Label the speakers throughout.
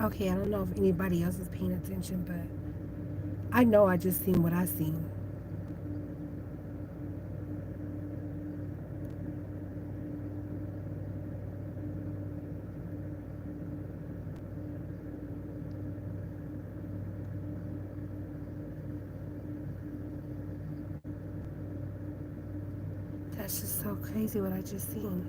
Speaker 1: Okay, I don't know if anybody else is paying attention, but I know I just seen what I seen. That's just so crazy what I just seen.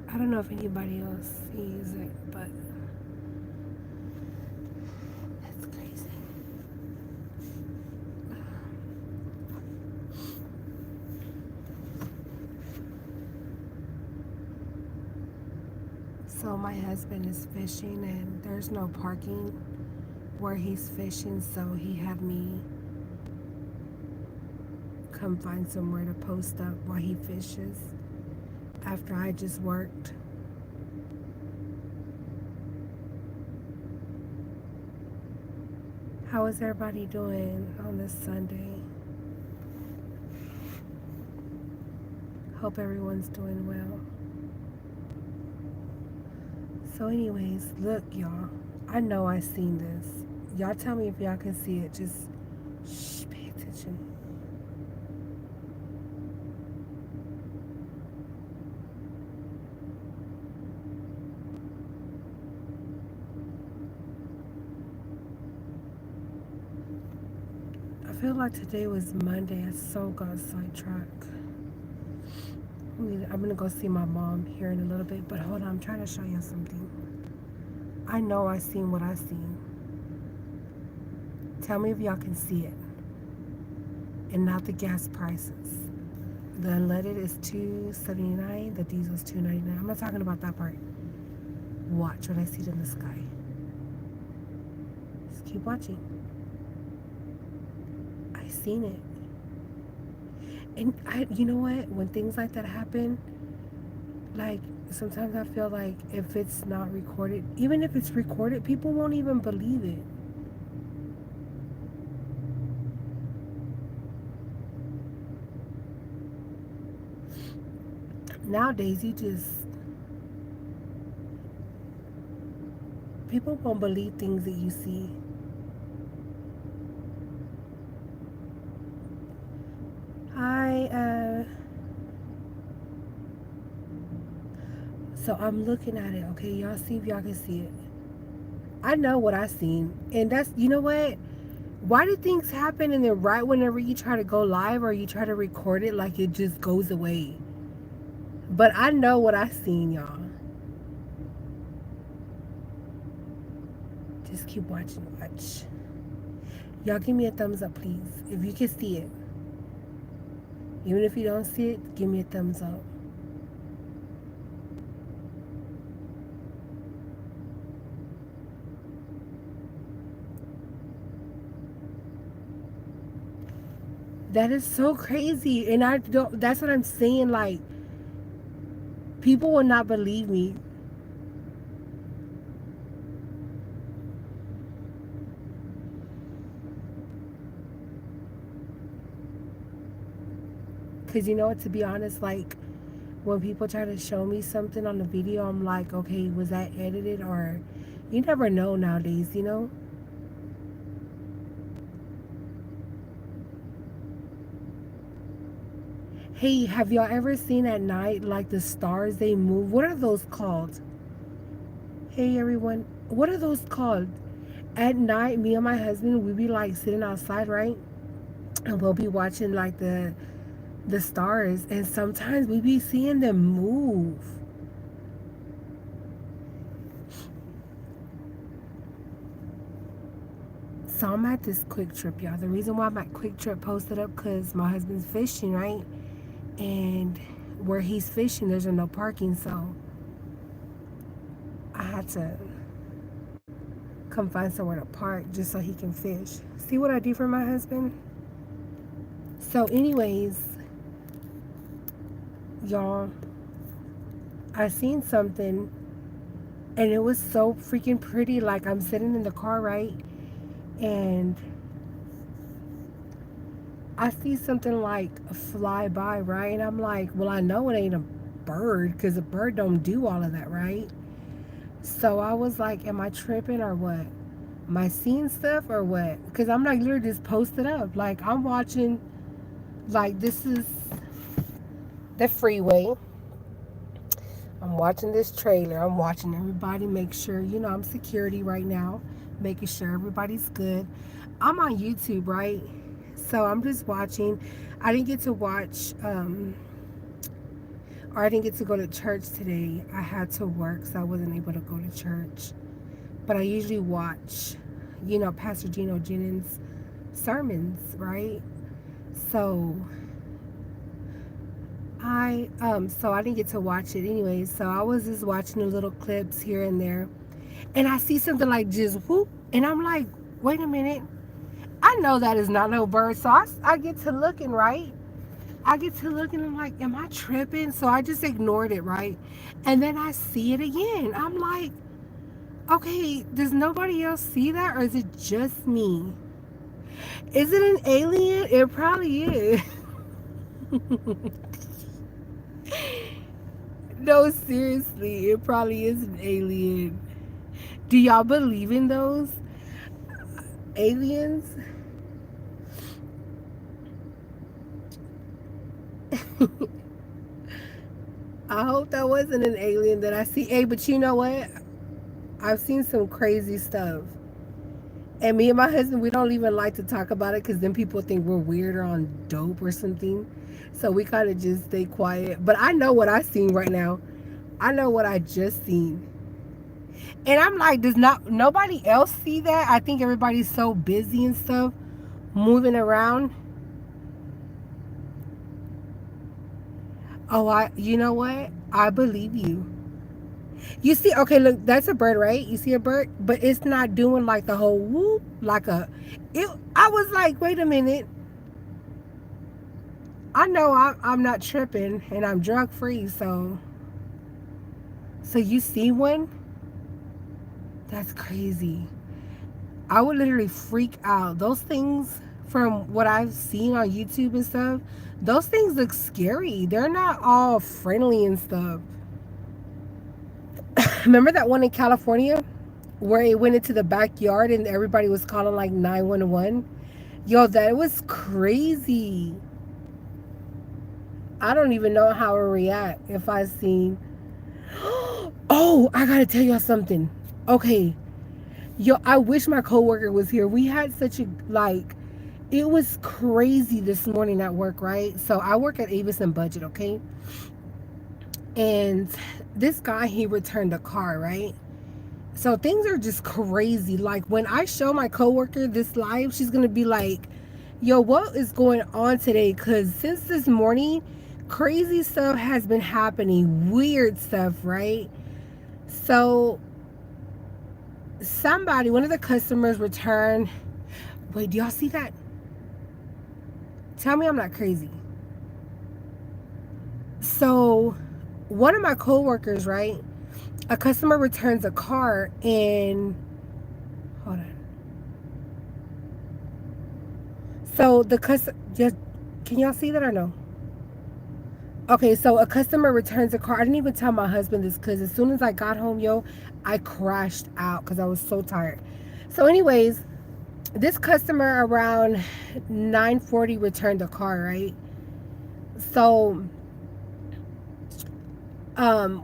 Speaker 1: I don't know if anybody else sees it, but that's crazy. So my husband is fishing and there's no parking where he's fishing, so he had me come find somewhere to post up while he fishes after I just worked. How is everybody doing on this Sunday? Hope everyone's doing well. So, anyways, look, y'all. I know I seen this. Y'all tell me if y'all can see it. Just shh, pay attention. I feel like today was Monday. I so got sidetracked. I'm gonna go see my mom here in a little bit, but hold on, I'm trying to show you something. I know I seen what I seen. Tell me if y'all can see it. And not the gas prices. The unleaded is $2.79. The diesel is $2.99. I'm not talking about that part. Watch what I see in the sky. Just keep watching. I seen it. And you know what? When things like that happen, like sometimes I feel like if it's not recorded, even if it's recorded, people won't even believe it. Nowadays, people won't believe things that you see. I, so I'm looking at it, okay? Y'all see if y'all can see it. I know what I seen. And that's, you know what? Why do things happen and then right whenever you try to go live or you try to record it, like it just goes away? But I know what I seen, y'all. Just keep watching, watch. Y'all give me a thumbs up, please. If you can see it. Even if you don't see it, give me a thumbs up. That is so crazy. And I don't, that's what I'm saying. Like, people will not believe me. Because you know what, to be honest, like, when people try to show me something on the video, I'm like, okay, was that edited? Or you never know nowadays, you know? Hey, have y'all ever seen at night, like the stars, they move? What are those called? Hey, everyone. What are those called? At night, me and my husband, we be like sitting outside, right? And we'll be watching like the stars, and sometimes we be seeing them move. So I'm at this Quick Trip, y'all. The reason why I'm at Quick Trip posted up because my husband's fishing, right? And where he's fishing, there's no parking, so I had to come find somewhere to park just so he can fish. See what I do for my husband? So, anyways, y'all, I seen something and it was so freaking pretty. Like, I'm sitting in the car, right? And I see something like fly by, right? And I'm like, well, I know it ain't a bird because a bird don't do all of that, right? So I was like, am I tripping or what? Am I seeing stuff or what? Because I'm like literally just posted up. Like I'm watching, like this is the freeway. I'm watching this trailer. I'm watching everybody make sure, I'm security right now, making sure everybody's good. I'm on YouTube, right? So I'm just watching. I didn't get to watch, or I didn't get to go to church today. I had to work, so I wasn't able to go to church. But I usually watch, Pastor Gino Jennings' sermons, right? So I didn't get to watch it anyway. So I was just watching the little clips here and there, and I see something like just whoop, and I'm like, wait a minute, I know that is not no bird. So I get to looking, right? I get to looking, I'm like, am I tripping? So I just ignored it, right? And then I see it again. I'm like, okay, does nobody else see that, or is it just me? Is it an alien? It probably is. No, seriously, it probably is an alien. Do y'all believe in those aliens? I hope that wasn't an alien that I see. Hey, but you know what? I've seen some crazy stuff. And me and my husband, we don't even like to talk about it because then people think we're weird or on dope or something. So we kind of just stay quiet. But I know what I seen right now. I know what I just seen. And I'm like, does not nobody else see that? I think everybody's so busy and stuff, moving around. Oh, you know what? I believe you. You see, okay, look, that's a bird, right? You see a bird, but it's not doing like the whole whoop, like a. It. I was like, wait a minute. I know I'm not tripping, and I'm drug free. So you see one? That's crazy. I would literally freak out. Those things, from what I've seen on YouTube and stuff, those things look scary. They're not all friendly and stuff. Remember that one in California where it went into the backyard and everybody was calling like 911? Yo, that was crazy. I don't even know how to react if I seen. Oh, I gotta tell y'all something. Okay, yo, I wish my coworker was here. We had such a it was crazy this morning at work, right? So I work at Avis and Budget, okay? And this guy, he returned a car, right? So things are just crazy. Like when I show my coworker this live, she's gonna be like, yo, what is going on today? Because since this morning, crazy stuff has been happening, weird stuff, right? So one of the customers returned. Wait, do y'all see that? Tell me I'm not crazy. So one of my coworkers, right? A customer returns a car and hold on. So the customer, just, can y'all see that or no? Okay, so a customer returns a car. I didn't even tell my husband this because as soon as I got home, yo, I crashed out because I was so tired. So anyways, this customer around 9:40 returned a car, right? So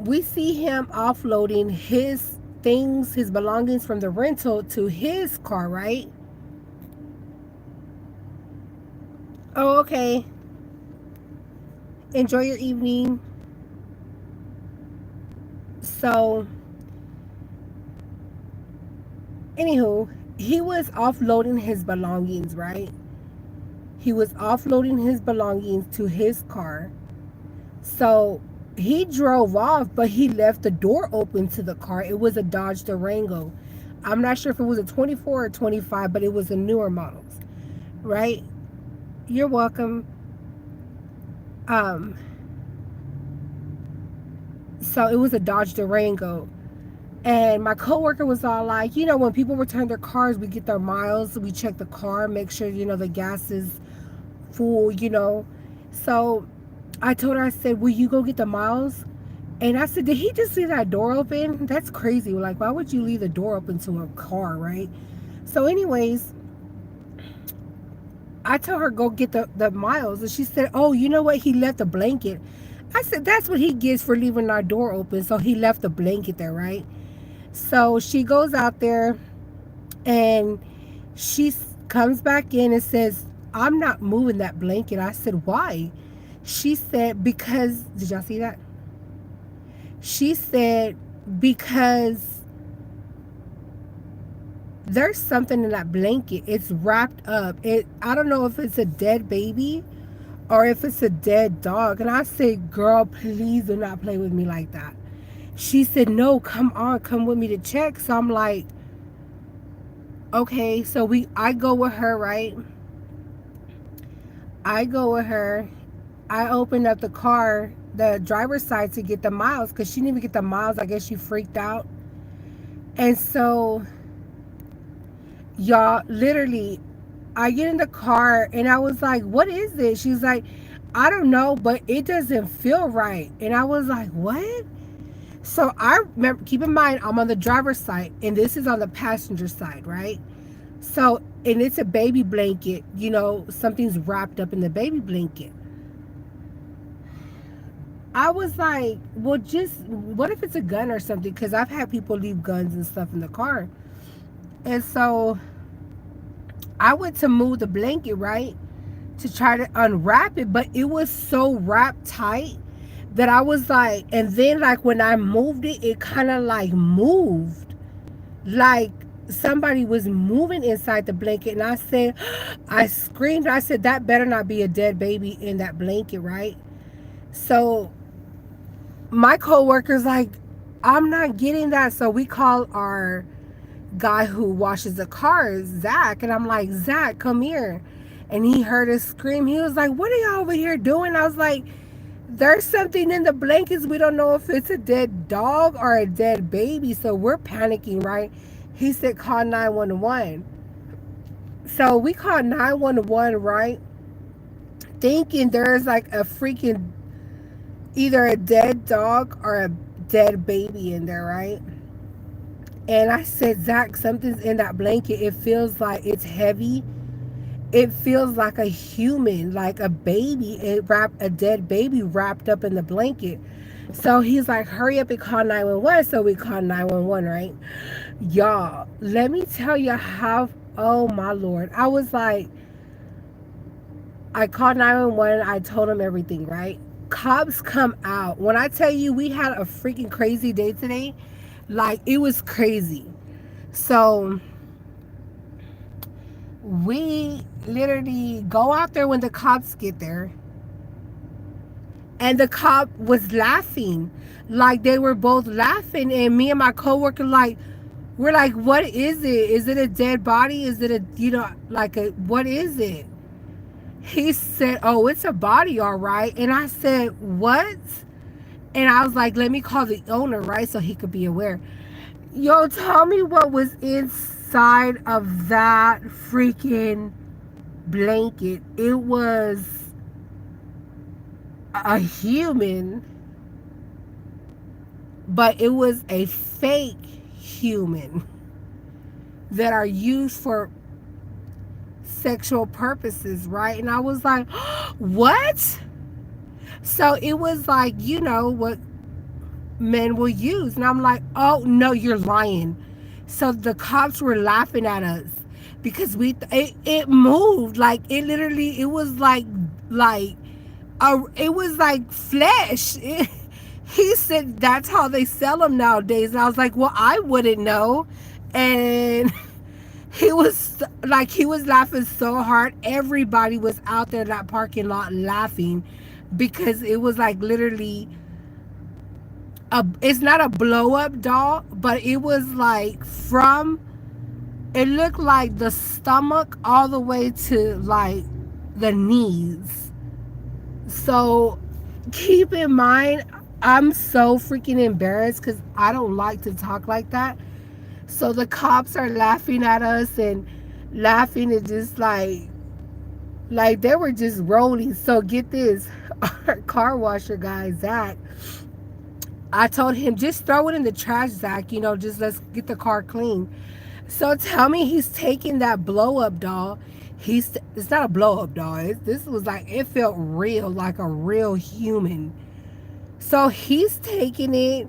Speaker 1: we see him offloading his things, his belongings from the rental to his car, right? Oh, okay. Enjoy your evening. So, anywho, he was offloading his belongings, right? He was offloading his belongings to his car. So he drove off, but he left the door open to the car. It was a Dodge Durango. I'm not sure if it was a 24 or 25, but it was a newer models, right? You're welcome. Um, so it was a Dodge Durango. And my coworker was all like, when people return their cars, we get their miles, we check the car, make sure, the gas is full, you know. So I told her, I said, will you go get the miles? And I said, did he just leave that door open? That's crazy. Like, why would you leave the door open to a car, right? So, anyways, I told her, go get the miles. And she said, oh, you know what? He left a blanket. I said, that's what he gets for leaving our door open. So he left the blanket there, right? So she goes out there and she comes back in and says, I'm not moving that blanket. I said, why? She said, because, did y'all see that? She said, because there's something in that blanket. It's wrapped up. I don't know if it's a dead baby or if it's a dead dog. And I said, girl, please do not play with me like that. She said, no, come on, come with me to check. So I'm like, okay. So I go with her, right? I go with her. I opened up the car, the driver's side, to get the miles because she didn't even get the miles. I guess she freaked out. And so, y'all, literally, I get in the car and I was like, what is this? She's like, I don't know, but it doesn't feel right. And I was like, what? So I remember, keep in mind, I'm on the driver's side and this is on the passenger side, right? So, and it's a baby blanket, you know, something's wrapped up in the baby blanket. I was like, well, just what if it's a gun or something? Because I've had people leave guns and stuff in the car. And so I went to move the blanket, right? To try to unwrap it, but it was so wrapped tight that I was like, and then like when I moved it, it kind of like moved. Like somebody was moving inside the blanket. And I said, I screamed. I said, that better not be a dead baby in that blanket, right? So my coworker's like, I'm not getting that. So we call our guy who washes the cars, Zach, and I'm like, Zach, come here. And he heard us scream. He was like, what are y'all over here doing? I was like, there's something in the blankets. We don't know if it's a dead dog or a dead baby. So we're panicking, right? He said, call 911. So we called 911, right? Thinking there's like a freaking, either a dead dog or a dead baby in there, right? And I said, Zach, something's in that blanket. It feels like it's heavy. It feels like a human, like a baby, a dead baby wrapped up in the blanket. So he's like, hurry up and call 911. So we called 911, right? Y'all, let me tell you how, oh my Lord. I was like, I called 911. I told him everything, right? Cops come out. When I tell you we had a freaking crazy day today, like it was crazy. So we literally go out there when the cops get there, and the cop was laughing, like they were both laughing, and me and my coworker we're like, what is it? Is it a dead body? Is it a, you know, like a, what is it? He said, oh, it's a body, all right. And I said, what? And I was like, let me call the owner, right, so he could be aware. Yo, tell me what was inside of that freaking blanket. It was a human, but it was a fake human that are used for sexual purposes, right? And I was like, what? So it was like, you know, what men will use. And I'm like, oh no, you're lying. So the cops were laughing at us because it moved, like it literally, it was like it was like flesh. He said that's how they sell them nowadays. And I was like, well, I wouldn't know. And he was laughing so hard. Everybody was out there in that parking lot laughing because it was like literally it's not a blow up doll, but it was like it looked like the stomach all the way to like the knees. So keep in mind, I'm so freaking embarrassed because I don't like to talk like that. So the cops are laughing at us and laughing and just like, Like they were just rolling. So get this, our car washer guy, Zach, I told him, just throw it in the trash, Zach. Just let's get the car clean. So tell me he's taking that blow up doll. It's not a blow up doll. This was like, it felt real, like a real human. So he's taking it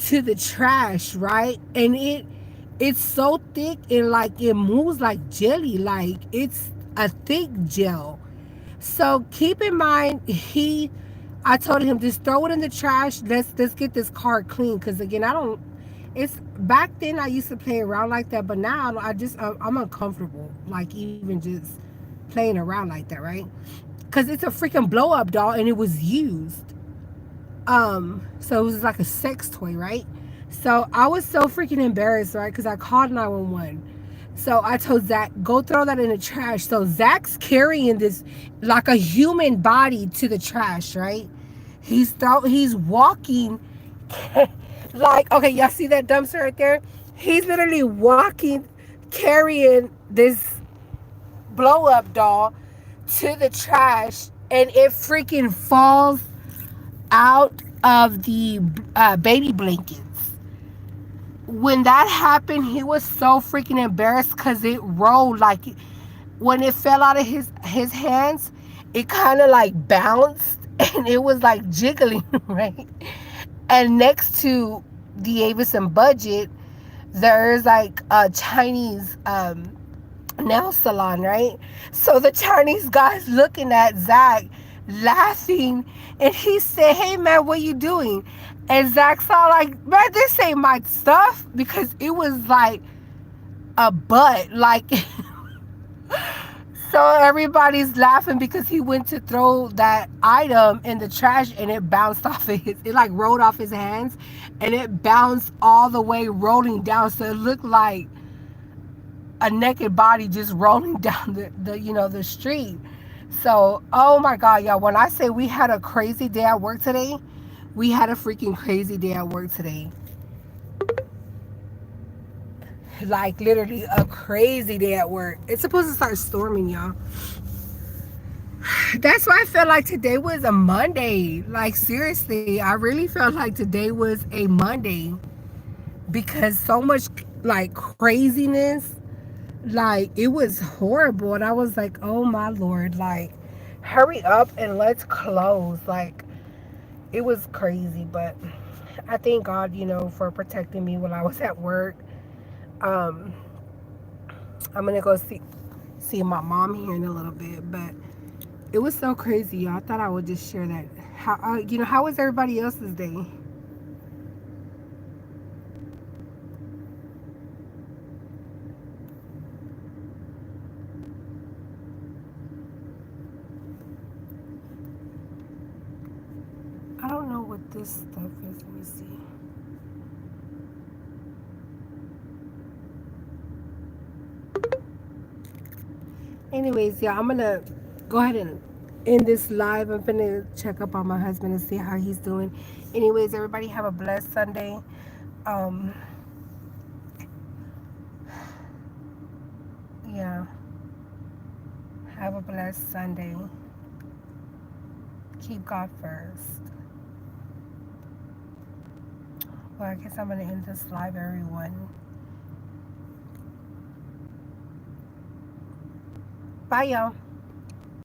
Speaker 1: to the trash, right? And it's so thick and like it moves like jelly, like it's a thick gel. So keep in mind, I told him, just throw it in the trash. Let's get this car clean. Cause again, I don't. It's back then I used to play around like that, but now I'm uncomfortable. Like even just playing around like that, right? Cause it's a freaking blow up doll and it was used. So it was like a sex toy, right? So I was so freaking embarrassed, right? Because I called 911. So I told Zach, go throw that in the trash. So Zach's carrying this like a human body to the trash, right? He's walking like, okay, y'all see that dumpster right there? He's literally walking, carrying this blow up doll to the trash, and it freaking falls out of the baby blankets. When that happened, he was so freaking embarrassed because it rolled like when it fell out of his hands, it kind of like bounced and it was like jiggling, right? And next to the Avis and Budget, there's like a Chinese nail salon, right? So the Chinese guy's looking at Zach, laughing, and he said, "Hey man, what you doing?" And Zach saw like, "Man, this ain't my stuff," because it was like a butt, like. So everybody's laughing because he went to throw that item in the trash and it bounced off of it like rolled off his hands and it bounced all the way rolling down. So it looked like a naked body just rolling down the street. So, oh my God, y'all, when I say we had a crazy day at work today, we had a freaking crazy day at work today. Like literally a crazy day at work. It's supposed to start storming, y'all. That's why I felt like today was a Monday. Like seriously, I really felt like today was a Monday because so much like craziness. Like it was horrible, and I was like, "Oh my Lord! Like, hurry up and let's close." Like it was crazy, but I thank God, for protecting me while I was at work. Um, I'm gonna go see my mom here in a little bit, but it was so crazy, y'all. I thought I would just share that. How was everybody else's day? I don't know what this stuff is. Let me see. Anyways, yeah, I'm gonna go ahead and end this live. I'm gonna check up on my husband and see how he's doing. Anyways, everybody have a blessed Sunday. Um, yeah, have a blessed Sunday. Keep God first. Well, I guess I'm gonna end this live, everyone. Bye, y'all.